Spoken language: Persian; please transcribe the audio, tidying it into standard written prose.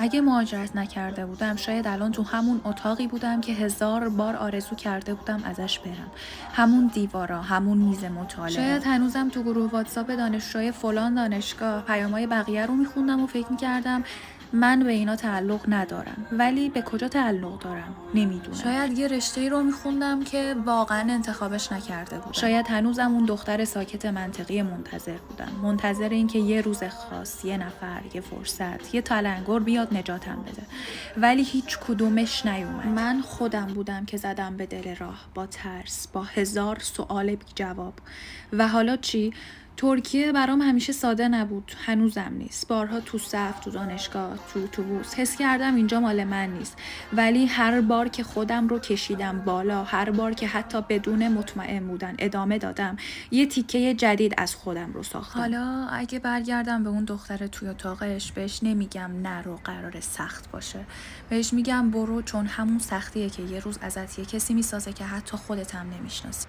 اگه مهاجرت نکرده بودم شاید الان تو همون اتاقی بودم که 1000 بار آرزو کرده بودم ازش برم. همون دیوارا، همون میز مطالعه. شاید هنوزم تو گروه واتساپ دانشجوی فلان دانشگاه پیامای بقیه رو میخوندم و فکر میکردم من به اینا تعلق ندارم، ولی به کجا تعلق دارم نمیدونم. شاید یه رشته‌ای رو میخوندم که واقعا انتخابش نکرده بودم. شاید هنوزم اون دختر ساکت منطقی منتظر بودم، منتظر این که یه روز خاص، یه نفر، یه فرصت، یه تلنگر بیاد نجاتم بده. ولی هیچ کدومش نیومد. من خودم بودم که زدم به دل راه، با ترس، با 1000 سوال بی جواب. و حالا چی؟ ترکیه برام همیشه ساده نبود، هنوزم نیست. بارها تو صف، تو دانشگاه، تو اتوبوس حس کردم اینجا مال من نیست. ولی هر بار که خودم رو کشیدم بالا، هر بار که حتی بدون مطمئن بودن ادامه دادم، یه تیکه جدید از خودم رو ساختم. حالا اگه برگردم به اون دختر توی اتاقش، بهش نمیگم نرو قرار سخت باشه. بهش میگم برو، چون همون سختیه که یه روز ازت یه کسی میسازه که حتی خودت هم نمیشناسی.